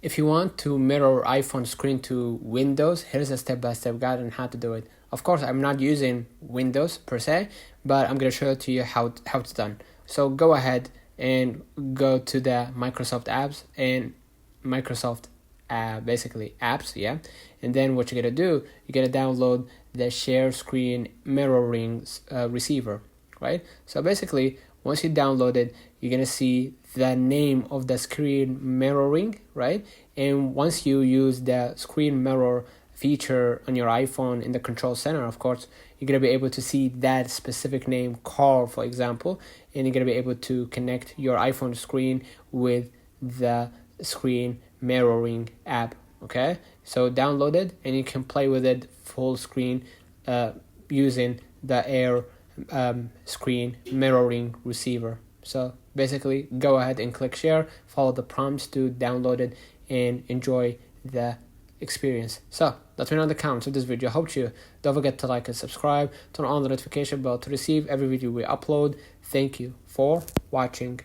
If you want to mirror iPhone screen to Windows, here's a step-by-step guide on how to do it. Of course, I'm not using Windows per se, but I'm going to show it to you how it's done. So go ahead and go to the Microsoft apps and Microsoft basically apps, yeah. And then what you're going to do, you're going to download the share screen mirroring receiver, right? So basically, once you download it, you're going to see the name of the screen mirroring, right? And once you use the screen mirror feature on your iPhone in the control center, of course, you're going to be able to see that specific name, car, for example, and you're going to be able to connect your iPhone screen with the screen mirroring app. Okay, so download it and you can play with it full screen using the Air screen mirroring receiver. So basically, go ahead and click share, follow the prompts to download it, and enjoy the experience. So that's been on the count of this video. I hope you don't forget to like and subscribe, turn on the notification bell to receive every video we upload. Thank you for watching.